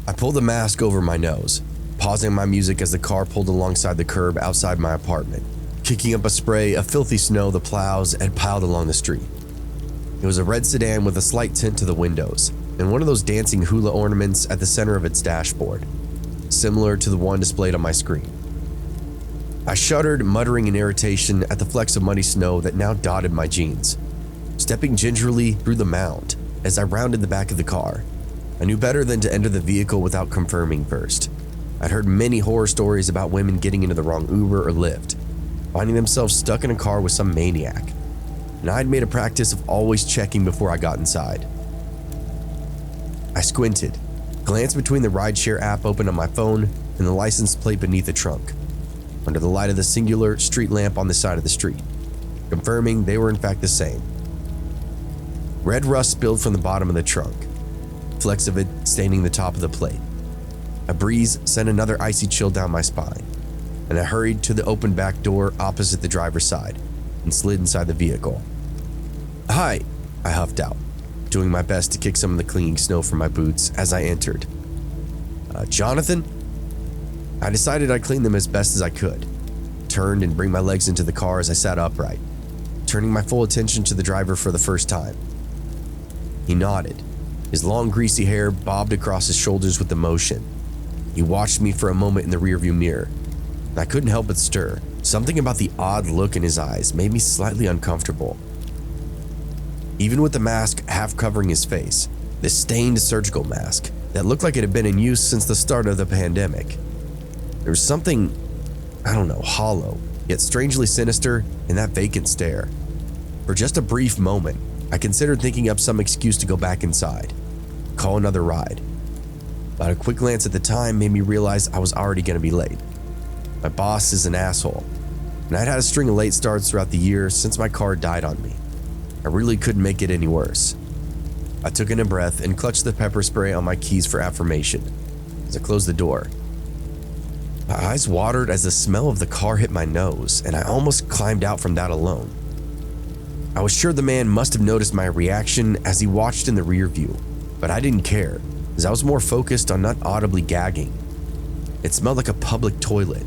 I pulled the mask over my nose, pausing my music as the car pulled alongside the curb outside my apartment, kicking up a spray of filthy snow the plows had piled along the street. It was a red sedan with a slight tint to the windows and one of those dancing hula ornaments at the center of its dashboard, similar to the one displayed on my screen. I shuddered, muttering in irritation at the flecks of muddy snow that now dotted my jeans, stepping gingerly through the mound as I rounded the back of the car. I knew better than to enter the vehicle without confirming first. I'd heard many horror stories about women getting into the wrong Uber or Lyft, finding themselves stuck in a car with some maniac, and I'd made a practice of always checking before I got inside. I squinted, glanced between the rideshare app open on my phone and the license plate beneath the trunk, under the light of the singular street lamp on the side of the street, confirming they were in fact the same. Red rust spilled from the bottom of the trunk, flecks of it staining the top of the plate. A breeze sent another icy chill down my spine, and I hurried to the open back door opposite the driver's side and slid inside the vehicle. "Hi," I huffed out, doing my best to kick some of the clinging snow from my boots as I entered. Jonathan?" I decided I'd clean them as best as I could, turned and bring my legs into the car as I sat upright, turning my full attention to the driver for the first time. He nodded. His long greasy hair bobbed across his shoulders with emotion. He watched me for a moment in the rearview mirror, and I couldn't help but stir. Something about the odd look in his eyes made me slightly uncomfortable. Even with the mask half covering his face, this stained surgical mask that looked like it had been in use since the start of the pandemic, there was something, hollow, yet strangely sinister in that vacant stare. For just a brief moment, I considered thinking up some excuse to go back inside, call another ride. But a quick glance at the time made me realize I was already going to be late. My boss is an asshole, and I'd had a string of late starts throughout the year since my car died on me. I really couldn't make it any worse. I took in a breath and clutched the pepper spray on my keys for affirmation as I closed the door. My eyes watered as the smell of the car hit my nose, and I almost climbed out from that alone. I was sure the man must have noticed my reaction as he watched in the rear view, but I didn't care, as I was more focused on not audibly gagging. It smelled like a public toilet.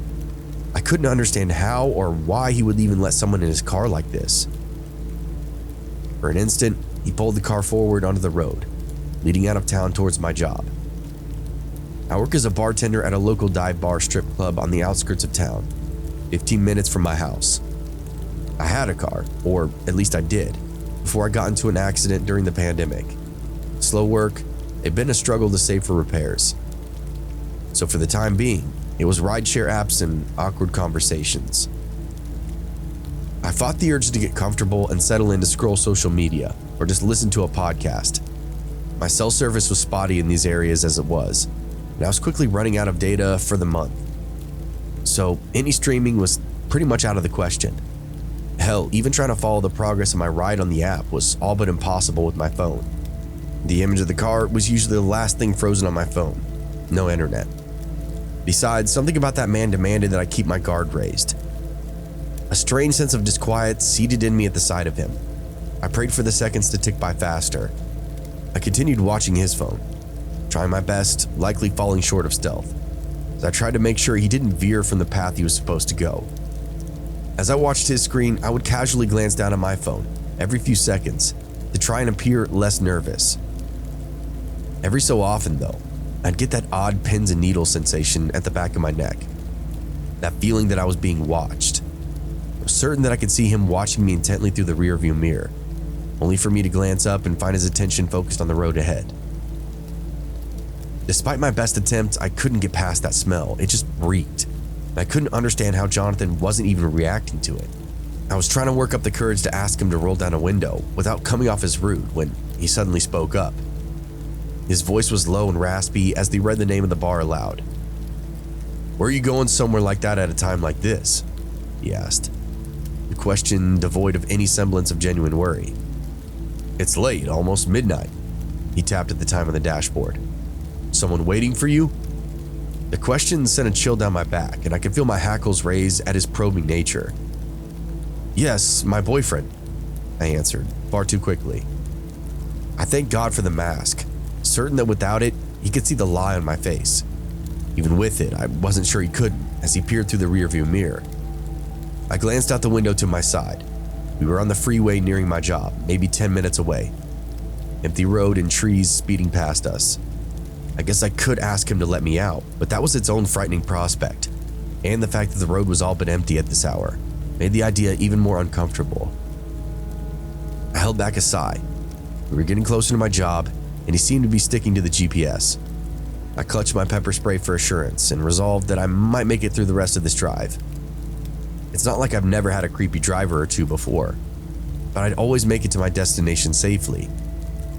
I couldn't understand how or why he would even let someone in his car like this. For an instant, he pulled the car forward onto the road, leading out of town towards my job. I work as a bartender at a local dive bar strip club on the outskirts of town, 15 minutes from my house. I had a car, or at least I did, before I got into an accident during the pandemic. Slow work, it'd been a struggle to save for repairs. So for the time being, it was rideshare apps and awkward conversations. I fought the urge to get comfortable and settle in to scroll social media or just listen to a podcast. My cell service was spotty in these areas as it was, and I was quickly running out of data for the month. So any streaming was pretty much out of the question. Hell, even trying to follow the progress of my ride on the app was all but impossible with my phone. The image of the car was usually the last thing frozen on my phone. No internet. Besides, something about that man demanded that I keep my guard raised. A strange sense of disquiet seeded in me at the sight of him. I prayed for the seconds to tick by faster. I continued watching his phone, trying my best, likely falling short of stealth, as I tried to make sure he didn't veer from the path he was supposed to go. As I watched his screen, I would casually glance down at my phone every few seconds to try and appear less nervous. Every so often, though, I'd get that odd pins and needles sensation at the back of my neck, that feeling that I was being watched. I was certain that I could see him watching me intently through the rearview mirror, only for me to glance up and find his attention focused on the road ahead. Despite my best attempts, I couldn't get past that smell. It just reeked. I couldn't understand how Jonathan wasn't even reacting to it. I was trying to work up the courage to ask him to roll down a window without coming off as rude when he suddenly spoke up. His voice was low and raspy as he read the name of the bar aloud. "Where are you going somewhere like that at a time like this?" he asked, the question devoid of any semblance of genuine worry. "It's late, almost midnight." He tapped at the time on the dashboard. "Someone waiting for you?" The question sent a chill down my back, and I could feel my hackles raise at his probing nature. "Yes, my boyfriend," I answered, far too quickly. I thanked God for the mask, certain that without it, he could see the lie on my face. Even with it, I wasn't sure he couldn't as he peered through the rearview mirror. I glanced out the window to my side. We were on the freeway nearing my job, maybe 10 minutes away. Empty road and trees speeding past us. I guess I could ask him to let me out, but that was its own frightening prospect. And the fact that the road was all but empty at this hour made the idea even more uncomfortable. I held back a sigh. We were getting closer to my job, and he seemed to be sticking to the GPS. I clutched my pepper spray for assurance and resolved that I might make it through the rest of this drive. It's not like I've never had a creepy driver or two before, but I'd always make it to my destination safely.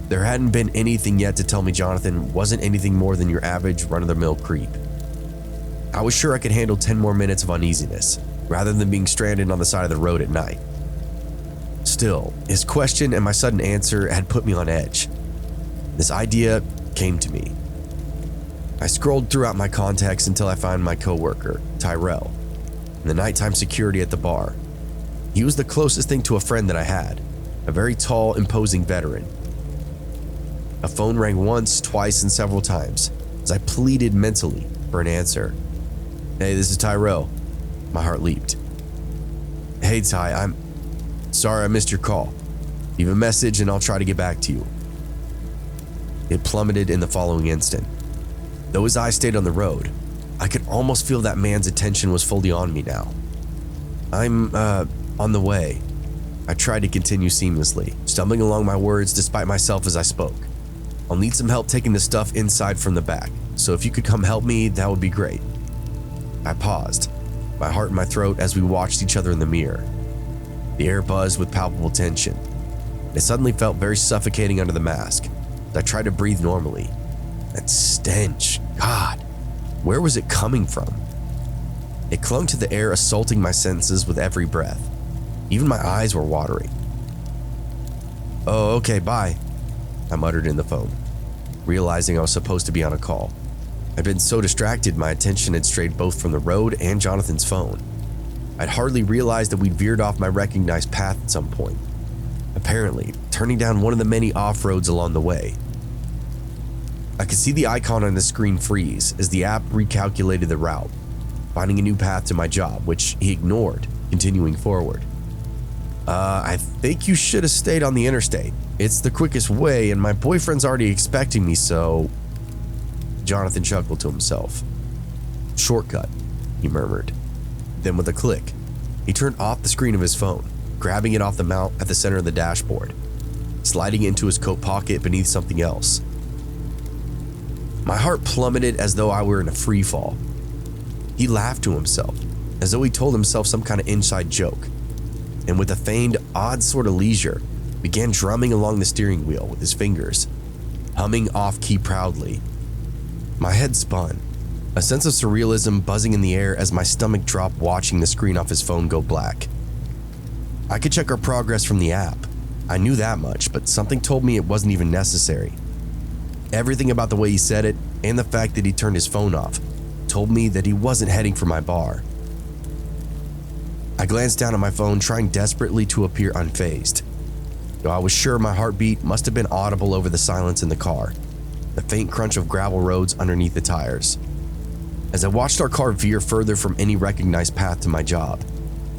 There hadn't been anything yet to tell me Jonathan wasn't anything more than your average run-of-the-mill creep. I was sure I could handle 10 more minutes of uneasiness, rather than being stranded on the side of the road at night. Still, his question and my sudden answer had put me on edge. This idea came to me. I scrolled throughout my contacts until I found my coworker, Tyrell, and the nighttime security at the bar. He was the closest thing to a friend that I had, a very tall, imposing veteran. A phone rang once, twice, and several times as I pleaded mentally for an answer. "Hey, this is Tyrell." My heart leaped. "Hey, Ty, I'm sorry I missed your call. Leave a message and I'll try to get back to you." It plummeted in the following instant. Though his eyes stayed on the road, I could almost feel that man's attention was fully on me now. "I'm, on the way." I tried to continue seamlessly, stumbling along my words despite myself as I spoke. "I'll need some help taking the stuff inside from the back, so if you could come help me, that would be great." I paused, my heart in my throat as we watched each other in the mirror. The air buzzed with palpable tension. It suddenly felt very suffocating under the mask. I tried to breathe normally. That stench, God, where was it coming from? It clung to the air, assaulting my senses with every breath. Even my eyes were watering. "Oh, okay, bye," I muttered in the phone, realizing I was supposed to be on a call. I'd been so distracted my attention had strayed both from the road and Jonathan's phone. I'd hardly realized that we'd veered off my recognized path at some point, apparently turning down one of the many off-roads along the way. I could see the icon on the screen freeze as the app recalculated the route, finding a new path to my job, which he ignored, continuing forward. I think you should have stayed on the interstate. It's the quickest way and my boyfriend's already expecting me, so..." Jonathan chuckled to himself. "Shortcut," he murmured. Then with a click, he turned off the screen of his phone, grabbing it off the mount at the center of the dashboard, sliding it into his coat pocket beneath something else. My heart plummeted as though I were in a free fall. He laughed to himself, as though he told himself some kind of inside joke, and with a feigned, odd sort of leisure, began drumming along the steering wheel with his fingers, humming off-key proudly. My head spun, a sense of surrealism buzzing in the air as my stomach dropped watching the screen off his phone go black. I could check our progress from the app. I knew that much, but something told me it wasn't even necessary. Everything about the way he said it, and the fact that he turned his phone off, told me that he wasn't heading for my bar. I glanced down at my phone, trying desperately to appear unfazed, though I was sure my heartbeat must have been audible over the silence in the car, the faint crunch of gravel roads underneath the tires. As I watched our car veer further from any recognized path to my job,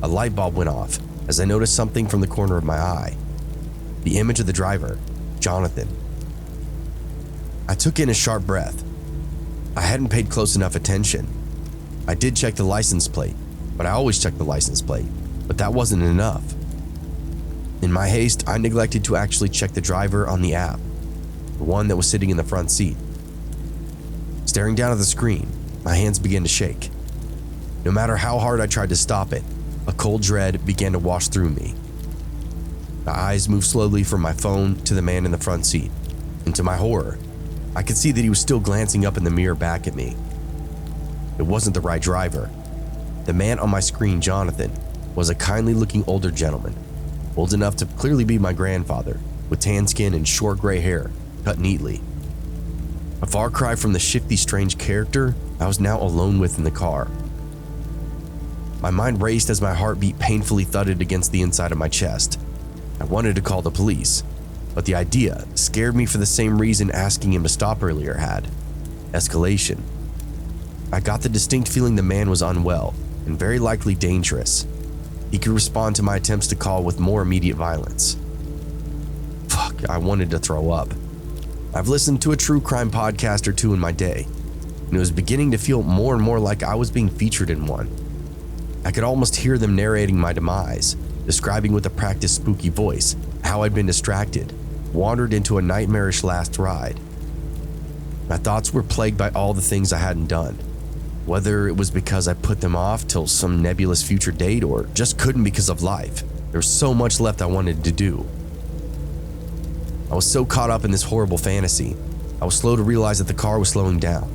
a light bulb went off as I noticed something from the corner of my eye. The image of the driver, Jonathan. I took in a sharp breath. I hadn't paid close enough attention. I did check the license plate, but I always check the license plate, but that wasn't enough. In my haste, I neglected to actually check the driver on the app, the one that was sitting in the front seat. Staring down at the screen, my hands began to shake. No matter how hard I tried to stop it, a cold dread began to wash through me. My eyes moved slowly from my phone to the man in the front seat, and to my horror, I could see that he was still glancing up in the mirror back at me. It wasn't the right driver. The man on my screen, Jonathan, was a kindly-looking older gentleman, old enough to clearly be my grandfather, with tan skin and short gray hair, cut neatly. A far cry from the shifty, strange character I was now alone with in the car. My mind raced as my heartbeat painfully thudded against the inside of my chest. I wanted to call the police, but the idea scared me for the same reason asking him to stop earlier had. escalation. I got the distinct feeling the man was unwell and very likely dangerous. He could respond to my attempts to call with more immediate violence. Fuck, I wanted to throw up. I've listened to a true crime podcast or two in my day, and it was beginning to feel more and more like I was being featured in one. I could almost hear them narrating my demise, describing with a practiced spooky voice how I'd been distracted, wandered into a nightmarish last ride. My thoughts were plagued by all the things I hadn't done, whether it was because I put them off till some nebulous future date or just couldn't because of life. There was so much left I wanted to do. I was so caught up in this horrible fantasy, I was slow to realize that the car was slowing down,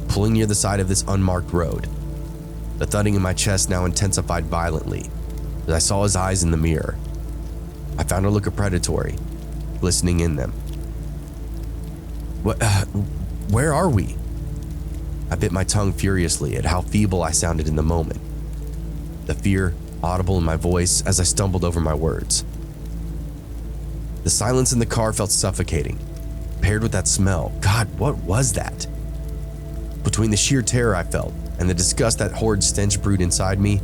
pulling near the side of this unmarked road. The thudding in my chest now intensified violently as I saw his eyes in the mirror. I found a look of predatory, glistening in them. Where are we? I bit my tongue furiously at how feeble I sounded in the moment, the fear audible in my voice as I stumbled over my words. The silence in the car felt suffocating, paired with that smell. God, what was that? Between the sheer terror I felt and the disgust that horrid stench brewed inside me,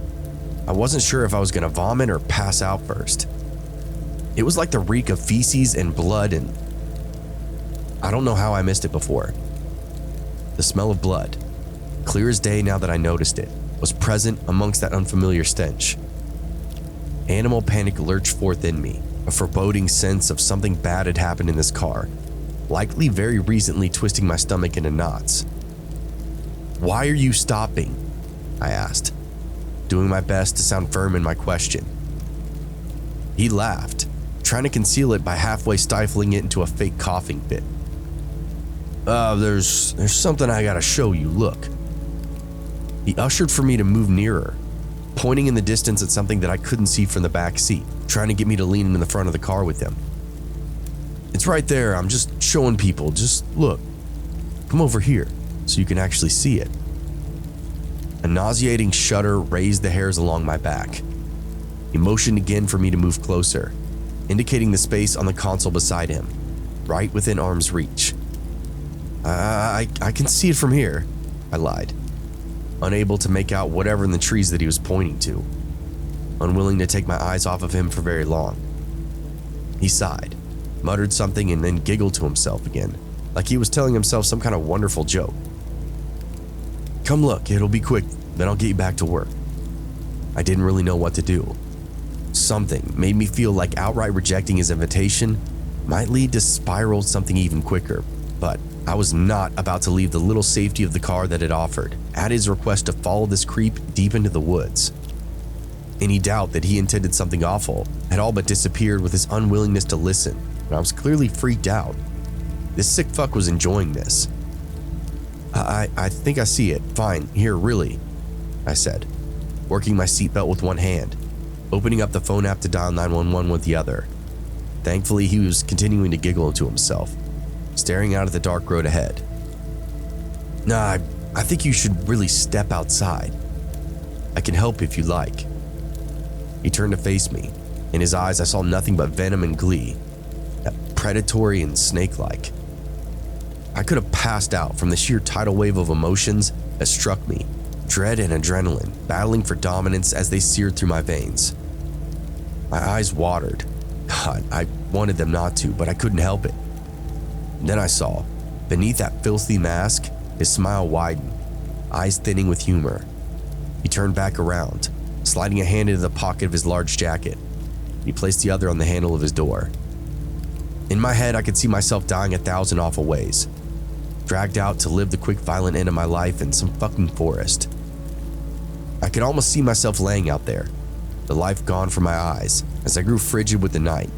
I wasn't sure if I was going to vomit or pass out first. It was like the reek of feces and blood, and I don't know how I missed it before. The smell of blood, clear as day now that I noticed it, was present amongst that unfamiliar stench. Animal panic lurched forth in me, a foreboding sense of something bad had happened in this car, likely very recently, twisting my stomach into knots. "Why are you stopping?" I asked, doing my best to sound firm in my question. He laughed, trying to conceal it by halfway stifling it into a fake coughing fit. There's something I gotta show you, look." He ushered for me to move nearer, pointing in the distance at something that I couldn't see from the back seat, trying to get me to lean into the front of the car with him. "It's right there, I'm just showing people, just look. Come over here so you can actually see it." A nauseating shudder raised the hairs along my back. He motioned again for me to move closer, indicating the space on the console beside him, right within arm's reach. I can see it from here," I lied, unable to make out whatever in the trees that he was pointing to, unwilling to take my eyes off of him for very long. He sighed, muttered something, and then giggled to himself again, like he was telling himself some kind of wonderful joke. "Come look, it'll be quick, then I'll get you back to work." I didn't really know what to do. Something made me feel like outright rejecting his invitation might lead to spiral something even quicker, but I was not about to leave the little safety of the car that it offered at his request to follow this creep deep into the woods. Any doubt that he intended something awful had all but disappeared with his unwillingness to listen, and I was clearly freaked out. This sick fuck was enjoying this. I think I see it. Fine, here, really," I said, working my seatbelt with one hand, opening up the phone app to dial 911 with the other. Thankfully, he was continuing to giggle to himself, staring out at the dark road ahead. "Nah, I think you should really step outside. I can help if you like." He turned to face me. In his eyes, I saw nothing but venom and glee, that predatory and snake-like. I could have passed out from the sheer tidal wave of emotions that struck me, dread and adrenaline battling for dominance as they seared through my veins. My eyes watered. God, I wanted them not to, but I couldn't help it. Then I saw, beneath that filthy mask, his smile widen, eyes thinning with humor. He turned back around, sliding a hand into the pocket of his large jacket. He placed the other on the handle of his door. In my head, I could see myself dying 1,000 awful ways, dragged out to live the quick, violent end of my life in some fucking forest. I could almost see myself laying out there, the life gone from my eyes as I grew frigid with the night,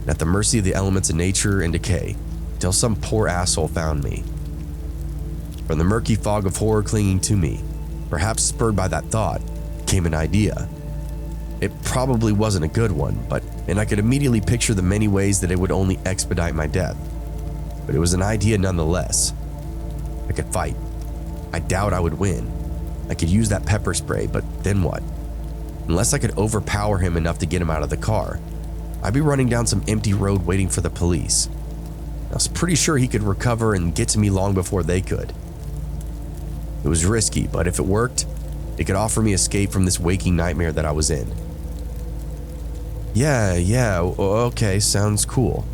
and at the mercy of the elements of nature and decay, till some poor asshole found me. From the murky fog of horror clinging to me, perhaps spurred by that thought, came an idea. It probably wasn't a good one, and I could immediately picture the many ways that it would only expedite my death. But it was an idea nonetheless. I could fight. I doubt I would win. I could use that pepper spray, but then what? Unless I could overpower him enough to get him out of the car, I'd be running down some empty road waiting for the police. I was pretty sure he could recover and get to me long before they could. It was risky, but if it worked, it could offer me escape from this waking nightmare that I was in. Yeah, okay, sounds cool.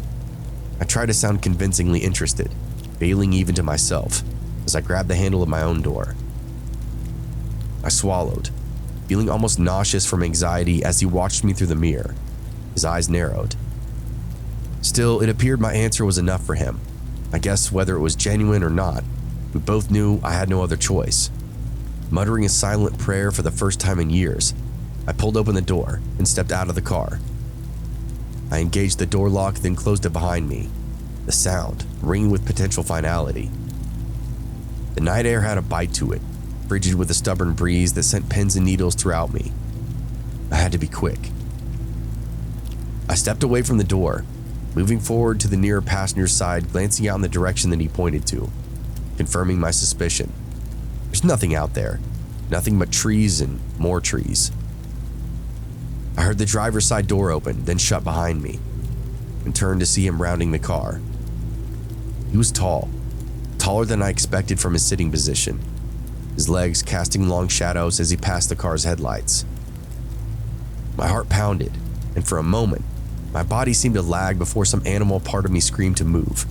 I tried to sound convincingly interested, failing even to myself, as I grabbed the handle of my own door. I swallowed, feeling almost nauseous from anxiety as he watched me through the mirror. His eyes narrowed. Still, it appeared my answer was enough for him. I guess whether it was genuine or not, we both knew I had no other choice. Muttering a silent prayer for the first time in years, I pulled open the door and stepped out of the car. I engaged the door lock, then closed it behind me, the sound ringing with potential finality. The night air had a bite to it, frigid with a stubborn breeze that sent pins and needles throughout me. I had to be quick. I stepped away from the door, moving forward to the nearer passenger's side, glancing out in the direction that he pointed to, confirming my suspicion. There's nothing out there, nothing but trees and more trees. I heard the driver's side door open, then shut behind me, and turned to see him rounding the car. He was tall, taller than I expected from his sitting position, his legs casting long shadows as he passed the car's headlights. My heart pounded, and for a moment, my body seemed to lag before some animal part of me screamed to move,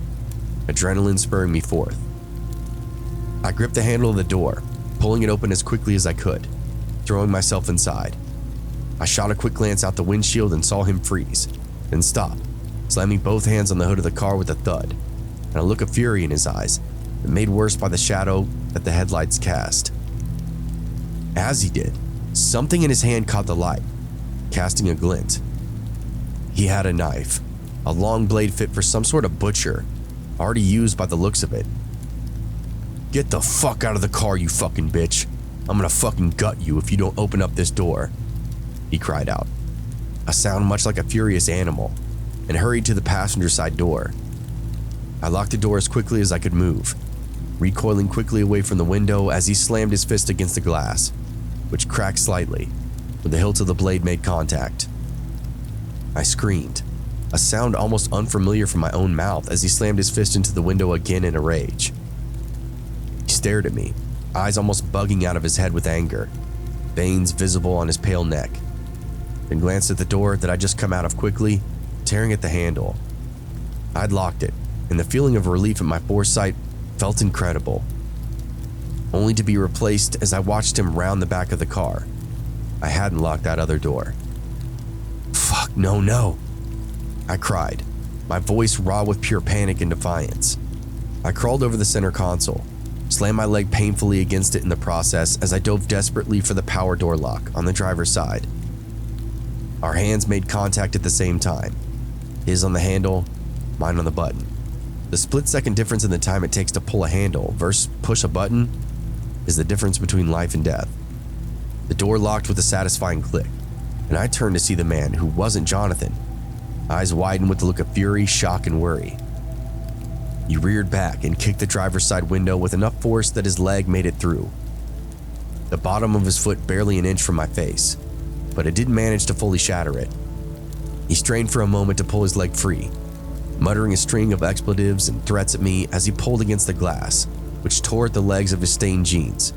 adrenaline spurring me forth. I gripped the handle of the door, pulling it open as quickly as I could, throwing myself inside. I shot a quick glance out the windshield and saw him freeze, then stop, slamming both hands on the hood of the car with a thud, and a look of fury in his eyes, made worse by the shadow that the headlights cast. As he did, something in his hand caught the light, casting a glint. He had a knife, a long blade fit for some sort of butcher, already used by the looks of it. "Get the fuck out of the car, you fucking bitch. I'm gonna fucking gut you if you don't open up this door," he cried out, a sound much like a furious animal, and hurried to the passenger side door. I locked the door as quickly as I could move, recoiling quickly away from the window as he slammed his fist against the glass, which cracked slightly when the hilt of the blade made contact. I screamed, a sound almost unfamiliar from my own mouth as he slammed his fist into the window again in a rage. He stared at me, eyes almost bugging out of his head with anger, veins visible on his pale neck, then glanced at the door that I'd just come out of quickly, tearing at the handle. I'd locked it, and the feeling of relief at my foresight felt incredible, only to be replaced as I watched him round the back of the car. I hadn't locked that other door. "Fuck, no," I cried, my voice raw with pure panic and defiance. I crawled over the center console, slammed my leg painfully against it in the process as I dove desperately for the power door lock on the driver's side. Our hands made contact at the same time, his on the handle, mine on the button. The split-second difference in the time it takes to pull a handle versus push a button is the difference between life and death. The door locked with a satisfying click, and I turned to see the man who wasn't Jonathan, eyes widened with the look of fury, shock, and worry. He reared back and kicked the driver's side window with enough force that his leg made it through. The bottom of his foot barely an inch from my face, but it didn't manage to fully shatter it. He strained for a moment to pull his leg free, muttering a string of expletives and threats at me as he pulled against the glass, which tore at the legs of his stained jeans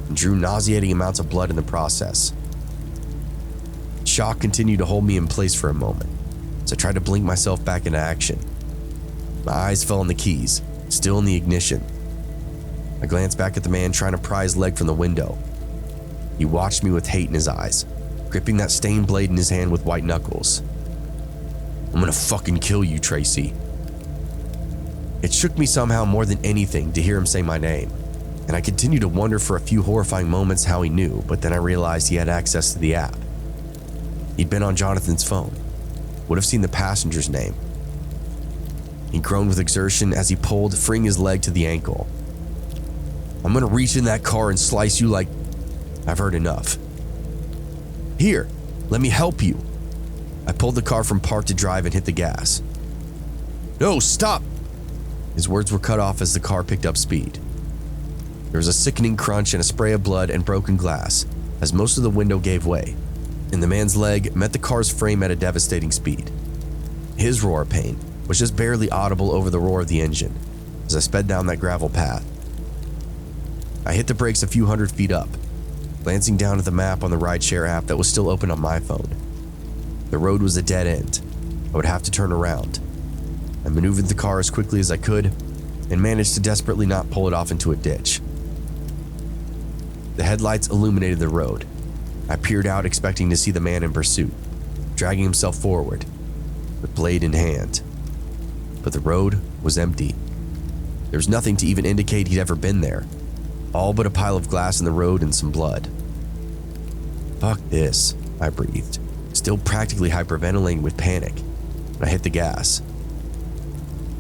and drew nauseating amounts of blood in the process. Shock continued to hold me in place for a moment as I tried to blink myself back into action. My eyes fell on the keys, still in the ignition. I glanced back at the man trying to pry his leg from the window. He watched me with hate in his eyes, gripping that stained blade in his hand with white knuckles. "I'm gonna fucking kill you, Tracy." It shook me somehow more than anything to hear him say my name, and I continued to wonder for a few horrifying moments how he knew, but then I realized he had access to the app. He'd been on Jonathan's phone, would have seen the passenger's name. He groaned with exertion as he pulled, freeing his leg to the ankle. "I'm gonna reach in that car and slice you like..." I've heard enough. "Here, let me help you." I pulled the car from park to drive and hit the gas. "No, stop!" His words were cut off as the car picked up speed. There was a sickening crunch and a spray of blood and broken glass as most of the window gave way, and the man's leg met the car's frame at a devastating speed. His roar of pain was just barely audible over the roar of the engine as I sped down that gravel path. I hit the brakes a few hundred feet up, glancing down at the map on the rideshare app that was still open on my phone. The road was a dead end. I would have to turn around. I maneuvered the car as quickly as I could and managed to desperately not pull it off into a ditch. The headlights illuminated the road. I peered out, expecting to see the man in pursuit, dragging himself forward, with blade in hand. But the road was empty. There was nothing to even indicate he'd ever been there, all but a pile of glass in the road and some blood. Fuck this, I breathed, still practically hyperventilating with panic, and I hit the gas.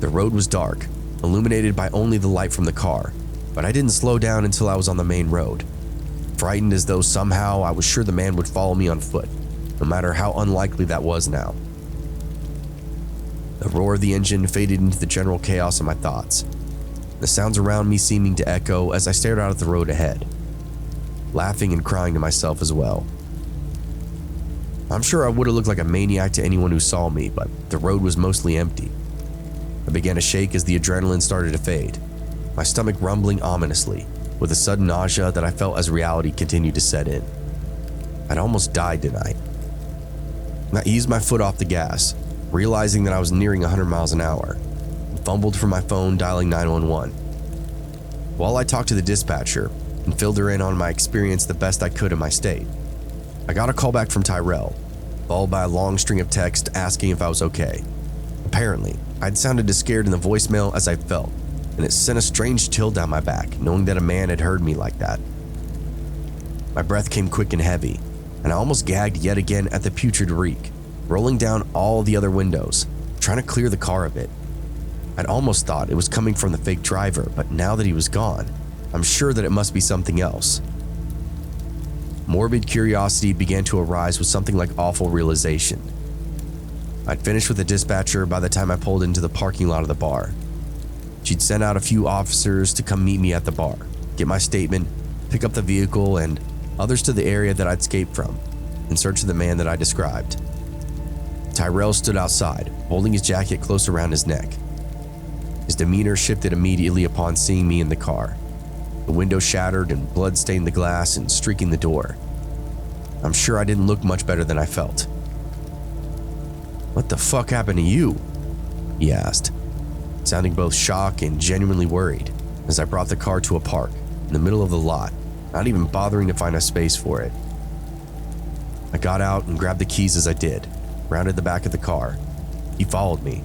The road was dark, illuminated by only the light from the car, but I didn't slow down until I was on the main road, frightened as though somehow I was sure the man would follow me on foot, no matter how unlikely that was now. The roar of the engine faded into the general chaos of my thoughts, the sounds around me seeming to echo as I stared out at the road ahead, laughing and crying to myself as well. I'm sure I would have looked like a maniac to anyone who saw me, but the road was mostly empty. I began to shake as the adrenaline started to fade, my stomach rumbling ominously, with a sudden nausea that I felt as reality continued to set in. I'd almost died tonight. I eased my foot off the gas, realizing that I was nearing 100 miles an hour, and fumbled for my phone, dialing 911. While I talked to the dispatcher and filled her in on my experience the best I could in my state, I got a call back from Tyrell, followed by a long string of texts asking if I was okay. Apparently, I'd sounded as scared in the voicemail as I felt, and it sent a strange chill down my back knowing that a man had heard me like that. My breath came quick and heavy, and I almost gagged yet again at the putrid reek, rolling down all the other windows, trying to clear the car a bit. I'd almost thought it was coming from the fake driver, but now that he was gone, I'm sure that it must be something else. Morbid curiosity began to arise with something like awful realization. I'd finished with the dispatcher by the time I pulled into the parking lot of the bar. She'd sent out a few officers to come meet me at the bar, get my statement, pick up the vehicle, and others to the area that I'd escaped from, in search of the man that I described. Tyrell stood outside, holding his jacket close around his neck. His demeanor shifted immediately upon seeing me in the car. The window shattered and blood stained the glass and streaking the door. I'm sure I didn't look much better than I felt. "What the fuck happened to you?" he asked, sounding both shocked and genuinely worried as I brought the car to a park in the middle of the lot, not even bothering to find a space for it. I got out and grabbed the keys as I did, rounded the back of the car. He followed me,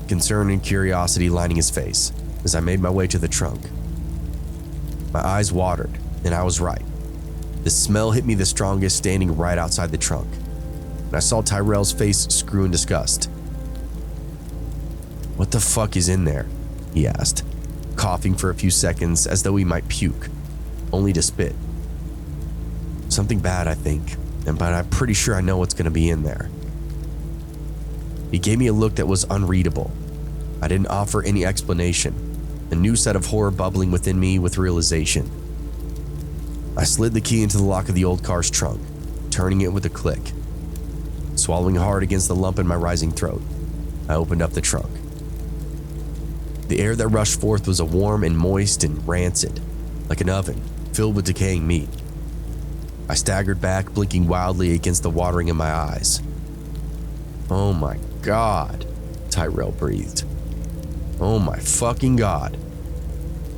concern and curiosity lining his face as I made my way to the trunk. My eyes watered, and I was right. The smell hit me the strongest standing right outside the trunk, and I saw Tyrell's face screw in disgust. "What the fuck is in there?" he asked, coughing for a few seconds as though he might puke, only to spit. "Something bad, I think, but I'm pretty sure I know what's going to be in there." He gave me a look that was unreadable. I didn't offer any explanation, a new set of horror bubbling within me with realization. I slid the key into the lock of the old car's trunk, turning it with a click. Swallowing hard against the lump in my rising throat, I opened up the trunk. The air that rushed forth was a warm and moist and rancid, like an oven filled with decaying meat. I staggered back, blinking wildly against the watering in my eyes. "Oh my God," Tyrell breathed. "Oh my fucking God."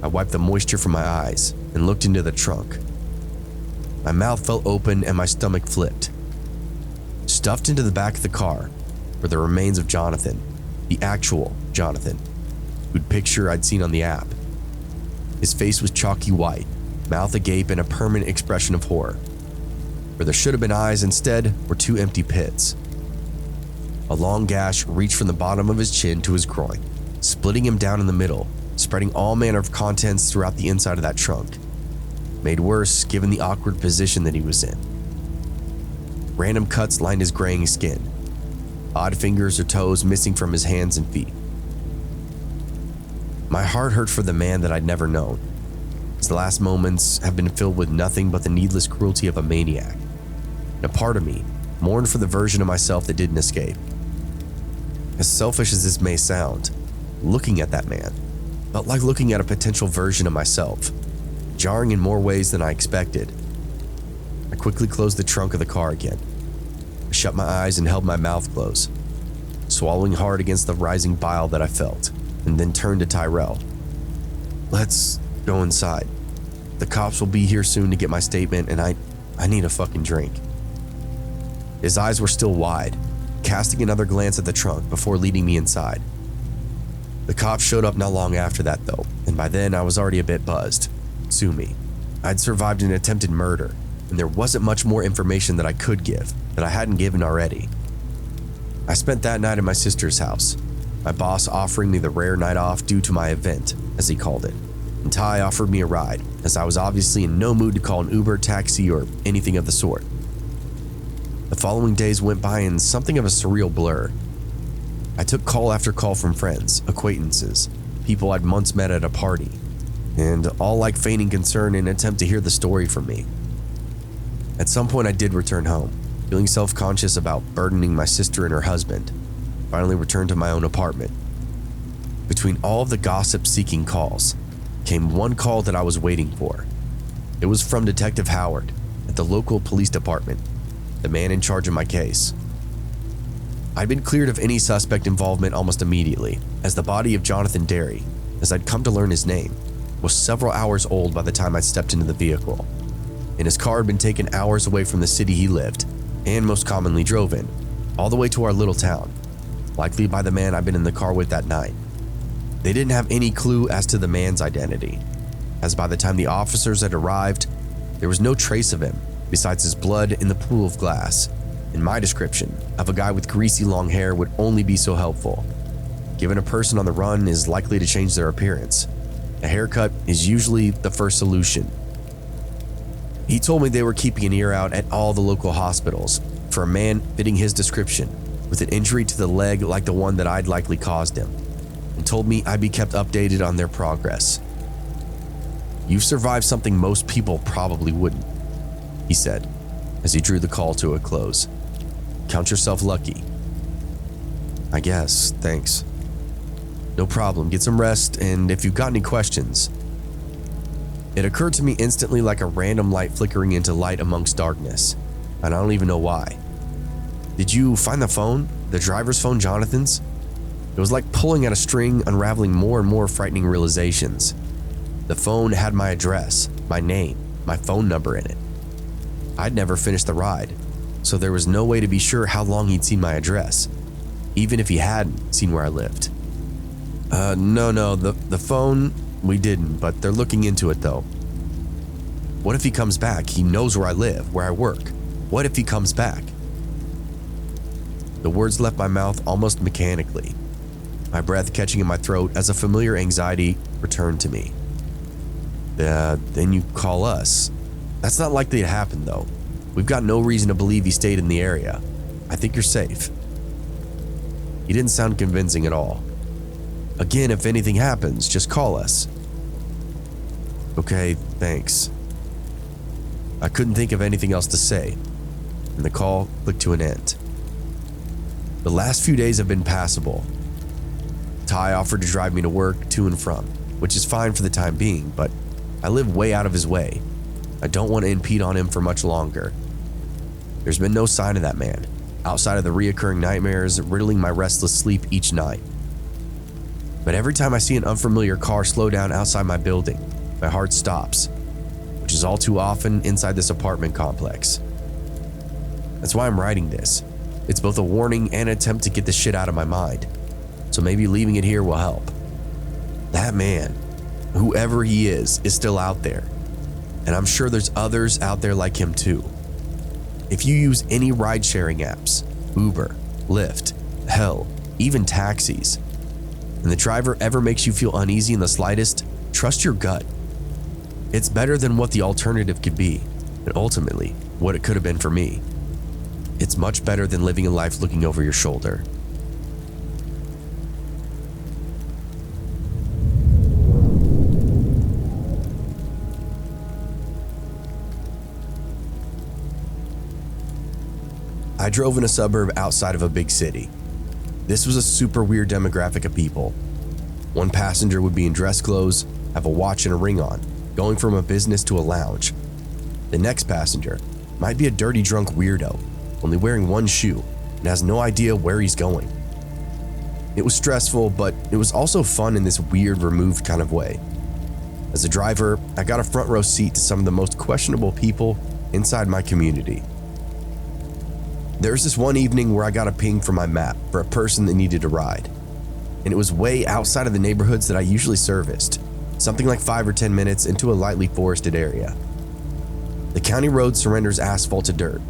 I wiped the moisture from my eyes and looked into the trunk. My mouth fell open and my stomach flipped. Stuffed into the back of the car were the remains of Jonathan, the actual Jonathan, whose picture I'd seen on the app. His face was chalky white, mouth agape and a permanent expression of horror. Where there should have been eyes, instead were two empty pits. A long gash reached from the bottom of his chin to his groin, splitting him down in the middle, spreading all manner of contents throughout the inside of that trunk, made worse given the awkward position that he was in. Random cuts lined his graying skin, odd fingers or toes missing from his hands and feet. My heart hurt for the man that I'd never known. His last moments have been filled with nothing but the needless cruelty of a maniac. And a part of me mourned for the version of myself that didn't escape. As selfish as this may sound, looking at that man felt like looking at a potential version of myself. jarring in more ways than I expected. I quickly closed the trunk of the car again. I shut my eyes and held my mouth closed, swallowing hard against the rising bile that I felt, and then turned to Tyrell. "Let's go inside. The cops will be here soon to get my statement, and I need a fucking drink." His eyes were still wide, casting another glance at the trunk before leading me inside. The cops showed up not long after that though, and by then I was already a bit buzzed. Sue me. I'd survived an attempted murder, and there wasn't much more information that I could give that I hadn't given already. I spent that night at my sister's house, my boss offering me the rare night off due to my event, as he called it, and Ty offered me a ride, as I was obviously in no mood to call an Uber, taxi, or anything of the sort. The following days went by in something of a surreal blur. I took call after call from friends, acquaintances, people I'd months met at a party, and all like feigning concern in an attempt to hear the story from me. At some point I did return home, feeling self-conscious about burdening my sister and her husband. Finally returned to my own apartment. Between all of the gossip-seeking calls, came one call that I was waiting for. It was from Detective Howard at the local police department, the man in charge of my case. I'd been cleared of any suspect involvement almost immediately, as the body of Jonathan Derry, as I'd come to learn his name, was several hours old by the time I stepped into the vehicle, and his car had been taken hours away from the city he lived, and most commonly drove in, all the way to our little town, likely by the man I'd been in the car with that night. They didn't have any clue as to the man's identity, as by the time the officers had arrived, there was no trace of him besides his blood in the pool of glass, and my description of a guy with greasy long hair would only be so helpful, given a person on the run is likely to change their appearance. A haircut is usually the first solution. He told me they were keeping an ear out at all the local hospitals for a man fitting his description with an injury to the leg like the one that I'd likely caused him, and told me I'd be kept updated on their progress. "You've survived something most people probably wouldn't," he said as he drew the call to a close. "Count yourself lucky." "I guess, thanks." "No problem, get some rest, and if you've got any questions." It occurred to me instantly like a random light flickering into light amongst darkness, and I don't even know why. "Did you find the phone? The driver's phone, Jonathan's?" It was like pulling at a string, unraveling more and more frightening realizations. The phone had my address, my name, my phone number in it. I'd never finished the ride, so there was no way to be sure how long he'd seen my address, even if he hadn't seen where I lived. No, the phone, we didn't, but they're looking into it though." "What if he comes back? He knows where I live, where I work. What if he comes back?" The words left my mouth almost mechanically, my breath catching in my throat as a familiar anxiety returned to me. Then you call us." "That's not likely to happen though. We've got no reason to believe he stayed in the area. I think you're safe." He didn't sound convincing at all. "Again, if anything happens, just call us." "Okay, thanks." I couldn't think of anything else to say, and the call clicked to an end. The last few days have been passable. Ty offered to drive me to work, to and from, which is fine for the time being, but I live way out of his way. I don't want to impede on him for much longer. There's been no sign of that man, outside of the reoccurring nightmares riddling my restless sleep each night. But every time I see an unfamiliar car slow down outside my building, my heart stops, which is all too often inside this apartment complex. That's why I'm writing this. It's both a warning and an attempt to get the shit out of my mind, so maybe leaving it here will help. That man, whoever he is still out there, and I'm sure there's others out there like him too. If you use any ride-sharing apps, Uber, Lyft, hell, even taxis, and the driver ever makes you feel uneasy in the slightest, trust your gut. It's better than what the alternative could be, and ultimately, what it could have been for me. It's much better than living a life looking over your shoulder. I drove in a suburb outside of a big city. This was a super weird demographic of people. One passenger would be in dress clothes, have a watch and a ring on, going from a business to a lounge. The next passenger might be a dirty drunk weirdo, only wearing one shoe and has no idea where he's going. It was stressful, but it was also fun in this weird, removed kind of way. As a driver, I got a front row seat to some of the most questionable people inside my community. There was this one evening where I got a ping from my map for a person that needed a ride, and it was way outside of the neighborhoods that I usually serviced, something like 5 or 10 minutes into a lightly forested area. The county road surrenders asphalt to dirt,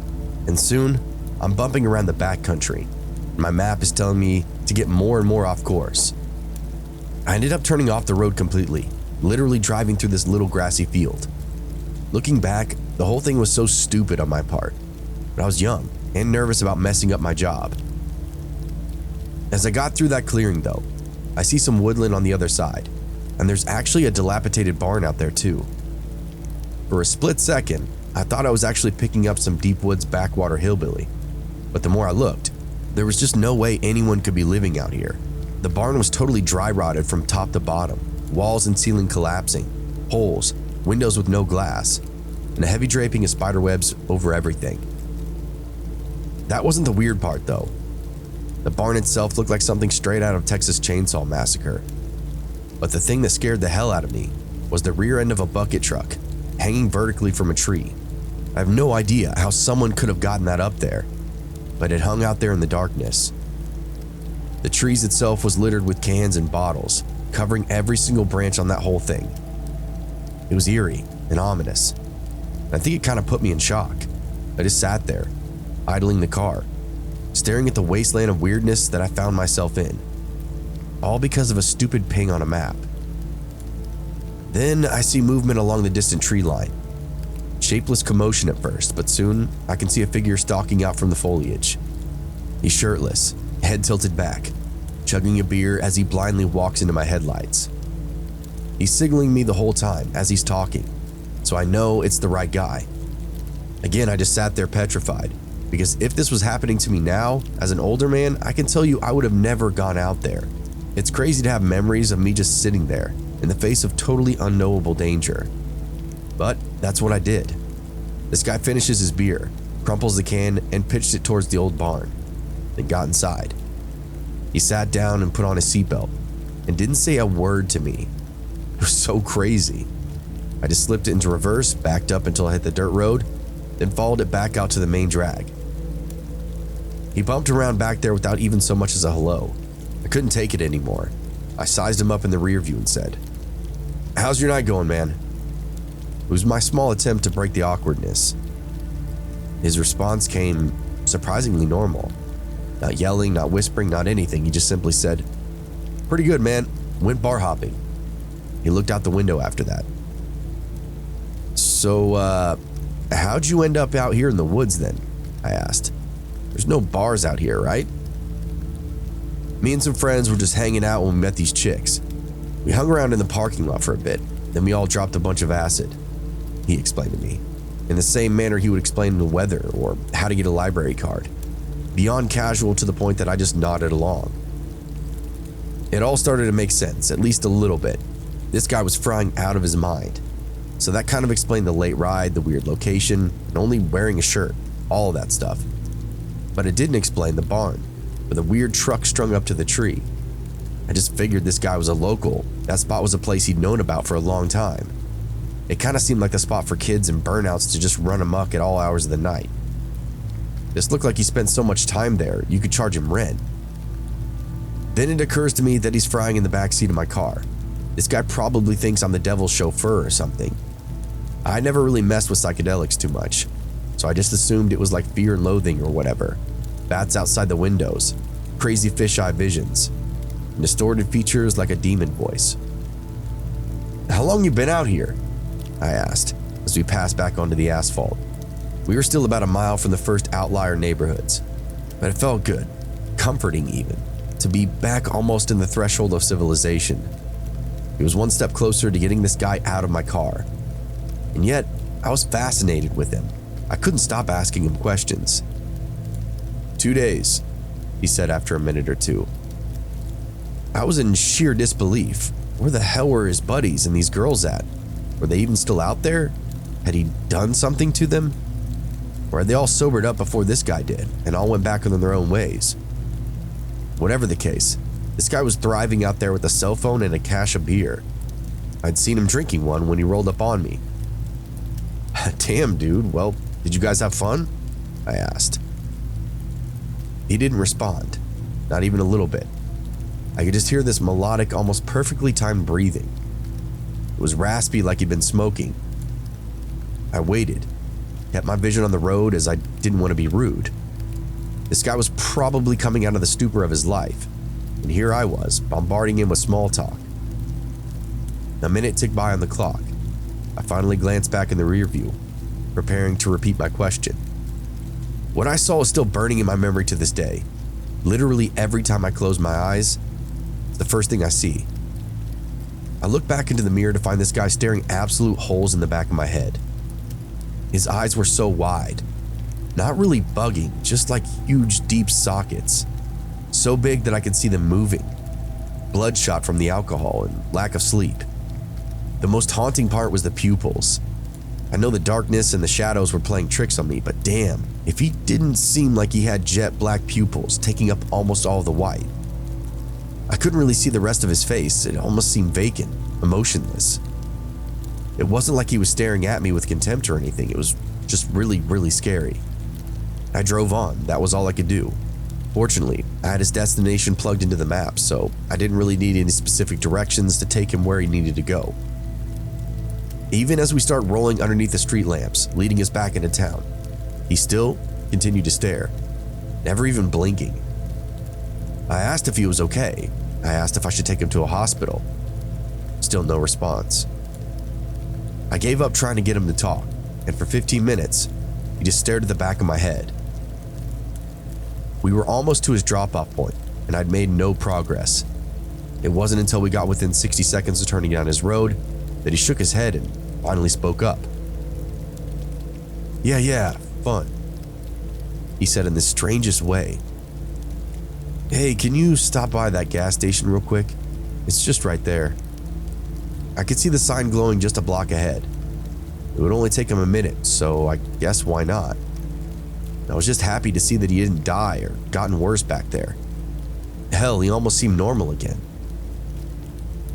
and soon I'm bumping around the backcountry, and my map is telling me to get more and more off course. I ended up turning off the road completely, literally driving through this little grassy field. Looking back, the whole thing was so stupid on my part, but I was young and nervous about messing up my job. As I got through that clearing though, I see some woodland on the other side, and there's actually a dilapidated barn out there too. For a split second, I thought I was actually picking up some deep woods backwater hillbilly, but the more I looked, there was just no way anyone could be living out here. The barn was totally dry rotted from top to bottom, walls and ceiling collapsing, holes, windows with no glass, and a heavy draping of spider webs over everything. That wasn't the weird part though. The barn itself looked like something straight out of Texas Chainsaw Massacre. But the thing that scared the hell out of me was the rear end of a bucket truck, hanging vertically from a tree. I have no idea how someone could have gotten that up there, but it hung out there in the darkness. The trees itself was littered with cans and bottles, covering every single branch on that whole thing. It was eerie and ominous. I think it kind of put me in shock. I just sat there, idling the car, staring at the wasteland of weirdness that I found myself in, all because of a stupid ping on a map. Then I see movement along the distant tree line. Shapeless commotion at first, but soon I can see a figure stalking out from the foliage. He's shirtless, head tilted back, chugging a beer as he blindly walks into my headlights. He's signaling me the whole time as he's talking, so I know it's the right guy. Again, I just sat there petrified, because if this was happening to me now, as an older man, I can tell you I would have never gone out there. It's crazy to have memories of me just sitting there in the face of totally unknowable danger. But that's what I did. This guy finishes his beer, crumples the can, and pitched it towards the old barn, then got inside. He sat down and put on his seatbelt and didn't say a word to me. It was so crazy. I just slipped it into reverse, backed up until I hit the dirt road, then followed it back out to the main drag. He bumped around back there without even so much as a hello. I couldn't take it anymore. I sized him up in the rear view and said, "How's your night going, man?" It was my small attempt to break the awkwardness. His response came surprisingly normal. Not yelling, not whispering, not anything. He just simply said, "Pretty good, man. Went bar hopping." He looked out the window after that. "So, how'd you end up out here in the woods then?" I asked. "There's no bars out here, right?" "Me and some friends were just hanging out when we met these chicks. We hung around in the parking lot for a bit, then we all dropped a bunch of acid," he explained to me, in the same manner he would explain the weather or how to get a library card, beyond casual to the point that I just nodded along. It all started to make sense, at least a little bit. This guy was frying out of his mind, so that kind of explained the late ride, the weird location, and only wearing a shirt, all of that stuff. But it didn't explain the barn, with a weird truck strung up to the tree. I just figured this guy was a local. That spot was a place he'd known about for a long time. It kind of seemed like the spot for kids and burnouts to just run amok at all hours of the night. This looked like he spent so much time there, you could charge him rent. Then it occurs to me that he's frying in the backseat of my car. This guy probably thinks I'm the devil's chauffeur or something. I never really messed with psychedelics too much, so I just assumed it was like fear and loathing or whatever. Bats outside the windows, crazy fisheye visions, and distorted features like a demon voice. "How long you been out here?" I asked as we passed back onto the asphalt. We were still about a mile from the first outlier neighborhoods, but it felt good, comforting even, to be back almost in the threshold of civilization. It was one step closer to getting this guy out of my car. And yet, I was fascinated with him. I couldn't stop asking him questions. 2 days, he said after a minute or two. I was in sheer disbelief. Where the hell were his buddies and these girls at? Were they even still out there? Had he done something to them? Or had they all sobered up before this guy did and all went back on their own ways? Whatever the case, this guy was thriving out there with a cell phone and a cache of beer. I'd seen him drinking one when he rolled up on me. Damn, dude. Well, did you guys have fun? I asked. He didn't respond, not even a little bit. I could just hear this melodic, almost perfectly timed breathing. It was raspy like he'd been smoking. I waited, kept my vision on the road as I didn't want to be rude. This guy was probably coming out of the stupor of his life, and here I was, bombarding him with small talk. A minute ticked by on the clock. I finally glanced back in the rear view, preparing to repeat my question. What I saw is still burning in my memory to this day. Literally every time I close my eyes, it's the first thing I see. I look back into the mirror to find this guy staring absolute holes in the back of my head. His eyes were so wide, not really bugging, just like huge deep sockets. So big that I could see them moving. Bloodshot from the alcohol and lack of sleep. The most haunting part was the pupils. I know the darkness and the shadows were playing tricks on me, but damn, if he didn't seem like he had jet black pupils taking up almost all of the white. I couldn't really see the rest of his face. It almost seemed vacant, emotionless. It wasn't like he was staring at me with contempt or anything. It was just really, really scary. I drove on. That was all I could do. Fortunately, I had his destination plugged into the map, so I didn't really need any specific directions to take him where he needed to go. Even as we start rolling underneath the street lamps, leading us back into town, he still continued to stare, never even blinking. I asked if he was okay. I asked if I should take him to a hospital. Still no response. I gave up trying to get him to talk, and for 15 minutes, he just stared at the back of my head. We were almost to his drop-off point, and I'd made no progress. It wasn't until we got within 60 seconds of turning down his road that he shook his head and finally spoke up. Yeah, fun, he said in the strangest way. Hey, can you stop by that gas station real quick? It's just right there. I could see the sign glowing just a block ahead. It would only take him a minute, so I guess why not? I was just happy to see that he didn't die or gotten worse back there. Hell, he almost seemed normal again.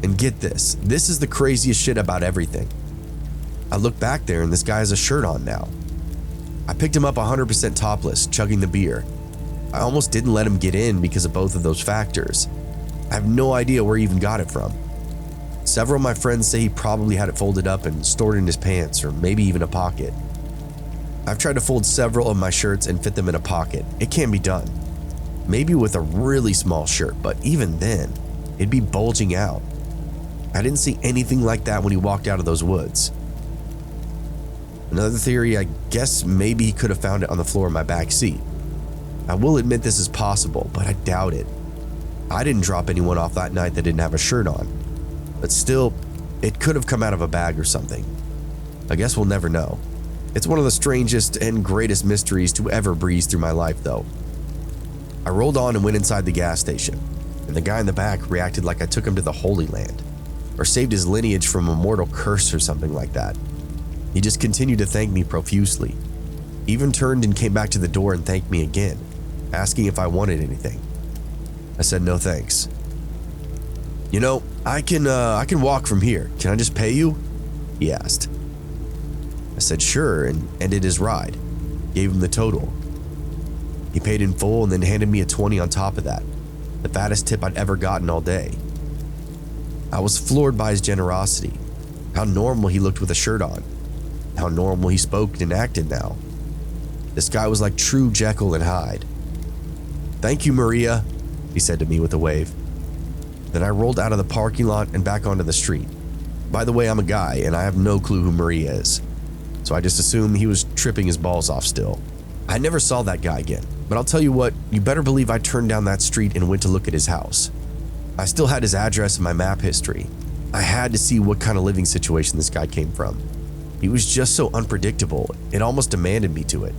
And get this is the craziest shit about everything. I look back there and this guy has a shirt on now. I picked him up 100% topless, chugging the beer. I almost didn't let him get in because of both of those factors. I have no idea where he even got it from. Several of my friends say he probably had it folded up and stored in his pants or maybe even a pocket. I've tried to fold several of my shirts and fit them in a pocket. It can be done. Maybe with a really small shirt, but even then, it'd be bulging out. I didn't see anything like that when he walked out of those woods. Another theory, I guess maybe he could have found it on the floor of my back seat. I will admit this is possible, but I doubt it. I didn't drop anyone off that night that didn't have a shirt on. But still, it could have come out of a bag or something. I guess we'll never know. It's one of the strangest and greatest mysteries to ever breeze through my life, though. I rolled on and went inside the gas station, and the guy in the back reacted like I took him to the Holy Land, or saved his lineage from a mortal curse or something like that. He just continued to thank me profusely, even turned and came back to the door and thanked me again, asking if I wanted anything. I said no thanks. You know, I can walk from here. Can I just pay you? He asked. I said sure and ended his ride, gave him the total. He paid in full and then handed me a 20 on top of that, the fattest tip I'd ever gotten all day. I was floored by his generosity, how normal he looked with a shirt on, how normal he spoke and acted now. This guy was like true Jekyll and Hyde. Thank you, Maria, he said to me with a wave. Then I rolled out of the parking lot and back onto the street. By the way, I'm a guy and I have no clue who Maria is, so I just assumed he was tripping his balls off still. I never saw that guy again, but I'll tell you what, you better believe I turned down that street and went to look at his house. I still had his address and my map history. I had to see what kind of living situation this guy came from. He was just so unpredictable, it almost demanded me to it.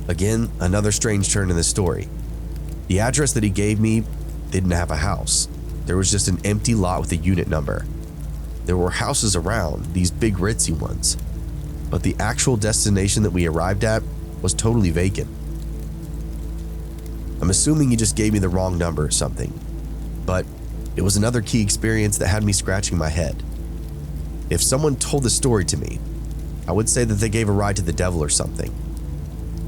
Again, another strange turn in the story. The address that he gave me didn't have a house. There was just an empty lot with a unit number. There were houses around, these big ritzy ones, but the actual destination that we arrived at was totally vacant. I'm assuming he just gave me the wrong number or something, but it was another key experience that had me scratching my head. If someone told the story to me, I would say that they gave a ride to the devil or something.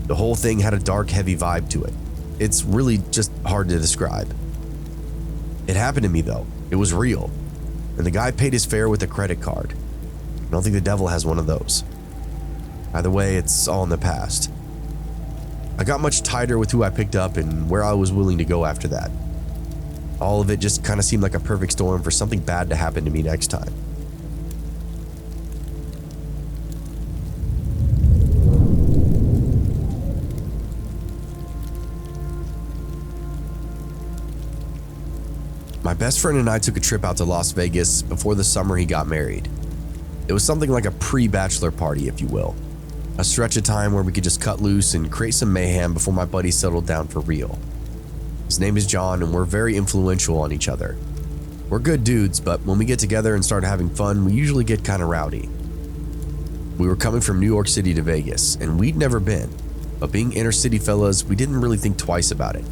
The whole thing had a dark, heavy vibe to it. It's really just hard to describe. It happened to me though. It was real. And the guy paid his fare with a credit card. I don't think the devil has one of those. Either way, it's all in the past. I got much tighter with who I picked up and where I was willing to go after that. All of it just kind of seemed like a perfect storm for something bad to happen to me next time. My best friend and I took a trip out to Las Vegas before the summer he got married. It was something like a pre-bachelor party, if you will. A stretch of time where we could just cut loose and create some mayhem before my buddy settled down for real. His name is John and we're very influential on each other. We're good dudes, but when we get together and start having fun, we usually get kind of rowdy. We were coming from New York City to Vegas, and we'd never been, but being inner city fellas, we didn't really think twice about it.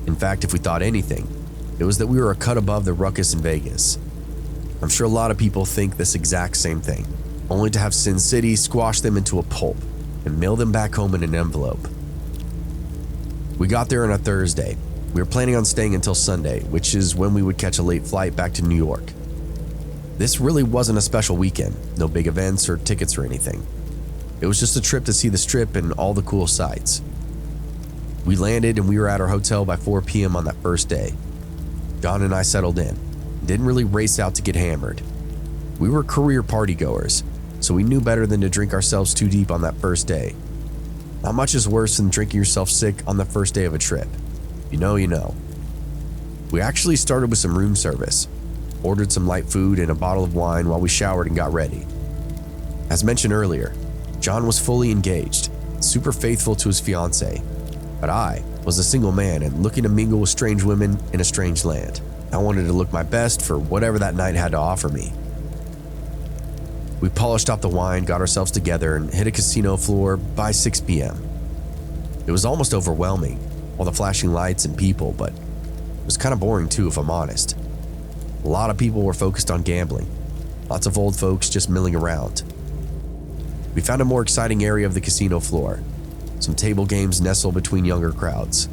In fact, if we thought anything, it was that we were a cut above the ruckus in Vegas. I'm sure a lot of people think this exact same thing, only to have Sin City squash them into a pulp and mail them back home in an envelope. We got there on a Thursday. We were planning on staying until Sunday, which is when we would catch a late flight back to New York. This really wasn't a special weekend, no big events or tickets or anything. It was just a trip to see the Strip and all the cool sights. We landed and we were at our hotel by 4 p.m. on that first day. John and I settled in, didn't really race out to get hammered. We were career party goers, so we knew better than to drink ourselves too deep on that first day. Not much is worse than drinking yourself sick on the first day of a trip. You know, you know. We actually started with some room service, ordered some light food and a bottle of wine while we showered and got ready. As mentioned earlier, John was fully engaged, super faithful to his fiancée, but I was a single man and looking to mingle with strange women in a strange land. I wanted to look my best for whatever that night had to offer me. We polished off the wine, got ourselves together, and hit a casino floor by 6 p.m. It was almost overwhelming, all the flashing lights and people, but it was kind of boring too, if I'm honest. A lot of people were focused on gambling, lots of old folks just milling around. We found a more exciting area of the casino floor, some table games nestled between younger crowds.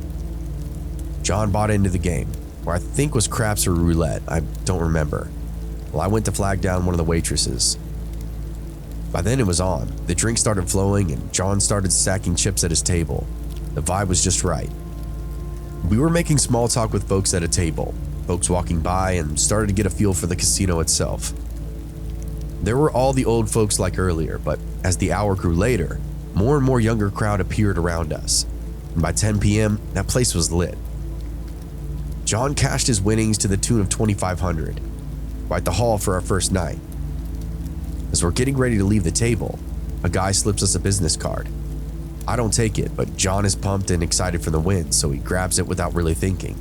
John bought into the game, or I think was craps or roulette, I don't remember. Well, I went to flag down one of the waitresses. By then it was on. The drink started flowing and John started stacking chips at his table. The vibe was just right. We were making small talk with folks at a table, folks walking by, and started to get a feel for the casino itself. There were all the old folks like earlier, but as the hour grew later, more and more younger crowd appeared around us. And by 10 p.m., that place was lit. John cashed his winnings to the tune of $2,500, quite the haul for our first night. As we're getting ready to leave the table, a guy slips us a business card. I don't take it, but John is pumped and excited for the win, so he grabs it without really thinking.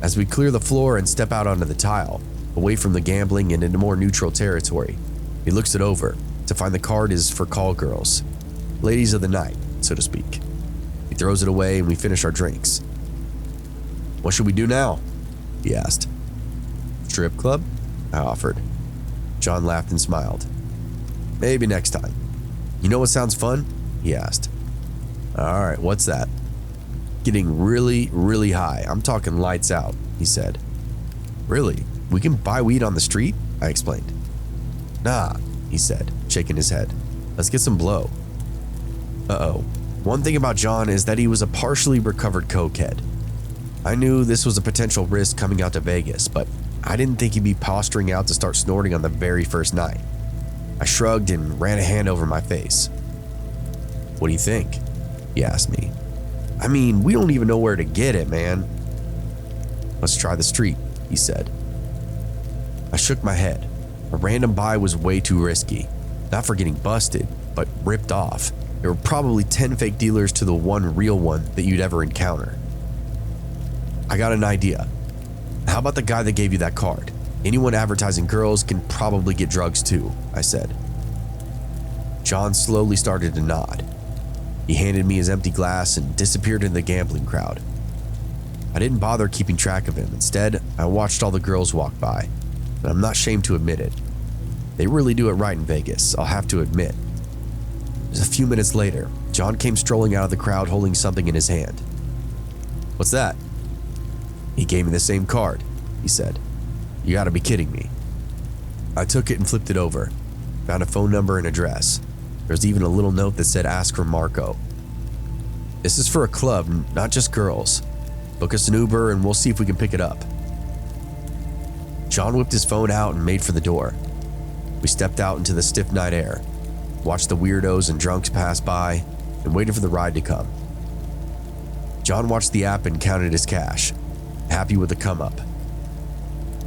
As we clear the floor and step out onto the tile, away from the gambling and into more neutral territory, he looks it over to find the card is for call girls, ladies of the night, so to speak. He throws it away and we finish our drinks. "What should we do now?" he asked. "Strip club?" I offered. John laughed and smiled. "Maybe next time." "You know what sounds fun?" he asked. "All right, what's that?" "Getting really, really high. I'm talking lights out," he said. "Really? We can buy weed on the street?" I explained. "Nah," he said, shaking his head. "Let's get some blow." Uh-oh. One thing about John is that he was a partially recovered cokehead. I knew this was a potential risk coming out to Vegas, but I didn't think he'd be posturing out to start snorting on the very first night. I shrugged and ran a hand over my face. "What do you think?" he asked me. "I mean, we don't even know where to get it, man." "Let's try the street," he said. I shook my head. A random buy was way too risky. Not for getting busted, but ripped off. There were probably 10 fake dealers to the one real one that you'd ever encounter. "I got an idea. How about the guy that gave you that card? Anyone advertising girls can probably get drugs too, I said. John slowly started to nod. He handed me his empty glass and disappeared in the gambling crowd. I didn't bother keeping track of him. Instead, I watched all the girls walk by, and I'm not ashamed to admit it. They really do it right in Vegas, I'll have to admit. Just a few minutes later, John came strolling out of the crowd holding something in his hand. "What's that?" "He gave me the same card," he said. "You gotta be kidding me." I took it and flipped it over, found a phone number and address. There's even a little note that said ask for Marco. "This is for a club, not just girls. Book us an Uber and we'll see if we can pick it up." John whipped his phone out and made for the door. We stepped out into the stiff night air, watched the weirdos and drunks pass by, and waited for the ride to come. John watched the app and counted his cash, happy with the come up.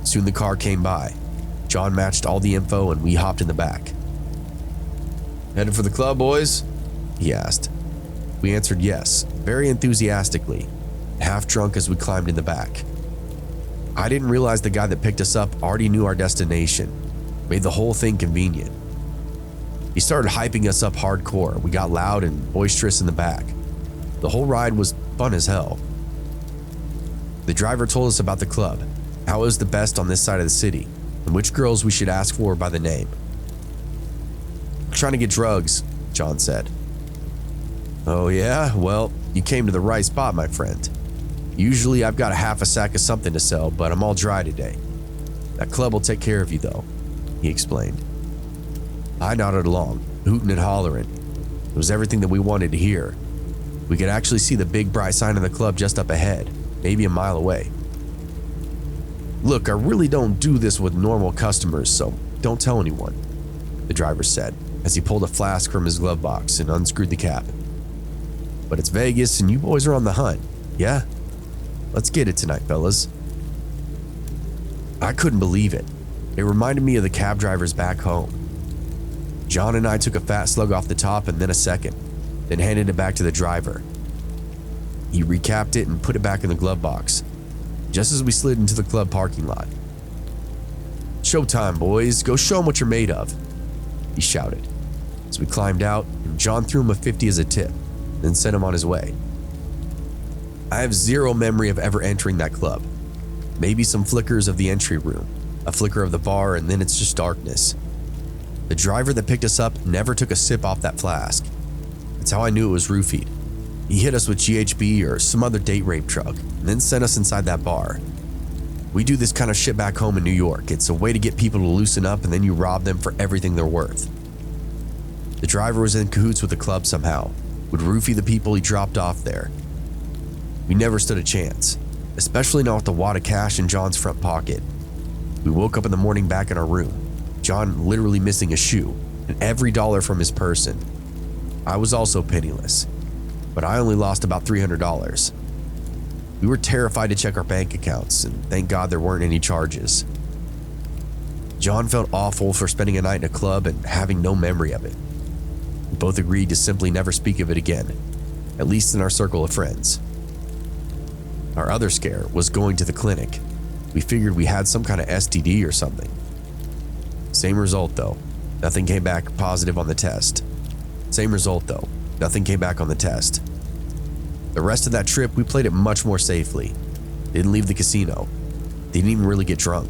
Soon the car came by. John matched all the info and we hopped in the back. "Headed for the club, boys?" he asked. We answered yes, very enthusiastically, half drunk as we climbed in the back. I didn't realize the guy that picked us up already knew our destination, made the whole thing convenient. He started hyping us up hardcore. We got loud and boisterous in the back. The whole ride was fun as hell. The driver told us about the club, how it was the best on this side of the city, and which girls we should ask for by the name. "I'm trying to get drugs," John said. "Oh yeah? Well, you came to the right spot, my friend. Usually I've got a half a sack of something to sell, but I'm all dry today. That club will take care of you though," he explained. I nodded along, hooting and hollering. It was everything that we wanted to hear. We could actually see the big bright sign of the club just up ahead, maybe a mile away. "Look, I really don't do this with normal customers, so don't tell anyone," the driver said as he pulled a flask from his glove box and unscrewed the cap. "But it's Vegas and you boys are on the hunt, yeah? Let's get it tonight, fellas." I couldn't believe it. It reminded me of the cab drivers back home. John and I took a fat slug off the top and then a second, then handed it back to the driver. He recapped it and put it back in the glove box, just as we slid into the club parking lot. "Showtime, boys. Go show 'em what you're made of," he shouted. As we climbed out, and John threw him a 50 as a tip, then sent him on his way. I have zero memory of ever entering that club. Maybe some flickers of the entry room, a flicker of the bar, and then it's just darkness. The driver that picked us up never took a sip off that flask. That's how I knew it was roofied. He hit us with GHB or some other date rape drug, and then sent us inside that bar. We do this kind of shit back home in New York. It's a way to get people to loosen up and then you rob them for everything they're worth. The driver was in cahoots with the club somehow, would roofie the people he dropped off there. We never stood a chance, especially not with the wad of cash in John's front pocket. We woke up in the morning back in our room, John literally missing a shoe and every dollar from his person. I was also penniless, but I only lost about $300. We were terrified to check our bank accounts, and thank God there weren't any charges. John felt awful for spending a night in a club and having no memory of it. We both agreed to simply never speak of it again, at least in our circle of friends. Our other scare was going to the clinic. We figured we had some kind of STD or something. Same result though, nothing came back positive on the test. Same result though, nothing came back on the test. The rest of that trip, we played it much more safely. Didn't leave the casino. Didn't even really get drunk.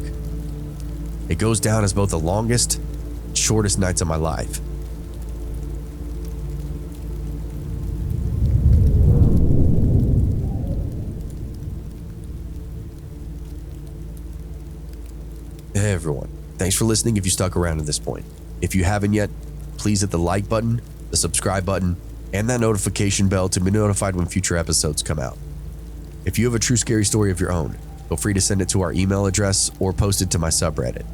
It goes down as both the longest and shortest nights of my life. Hey everyone, thanks for listening if you stuck around to this point. If you haven't yet, please hit the like button, the subscribe button, and that notification bell to be notified when future episodes come out. If you have a true scary story of your own, feel free to send it to our email address or post it to my subreddit.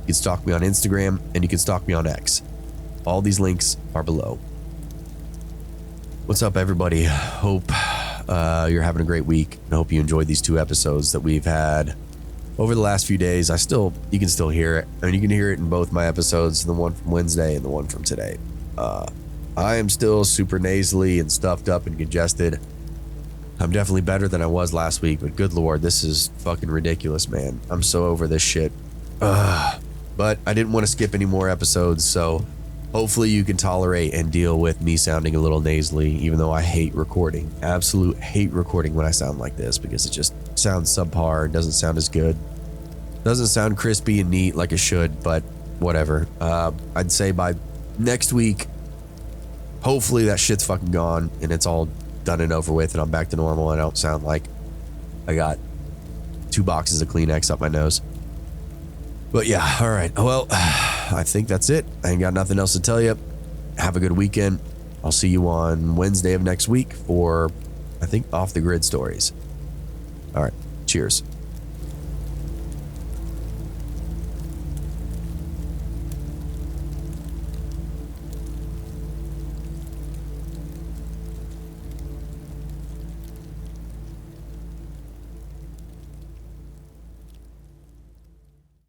You can stalk me on Instagram and you can stalk me on X. All these links are below. What's up everybody? Hope you're having a great week and hope you enjoyed these 2 episodes that we've had over the last few days. You can still hear it. I mean, you can hear it in both my episodes, the one from Wednesday and the one from today. I am still super nasally and stuffed up and congested. I'm definitely better than I was last week, but good Lord, this is fucking ridiculous, man. I'm so over this shit. But I didn't want to skip any more episodes, so hopefully you can tolerate and deal with me sounding a little nasally, even though I hate recording. Absolute hate recording when I sound like this because it just sounds subpar and doesn't sound as good. Doesn't sound crispy and neat like it should, but whatever. I'd say by next week, hopefully that shit's fucking gone and it's all done and over with and I'm back to normal and I don't sound like I got 2 boxes of Kleenex up my nose. But yeah, all right. Well, I think that's it. I ain't got nothing else to tell you. Have a good weekend. I'll see you on Wednesday of next week for, I think, Off the Grid Stories. All right. Cheers.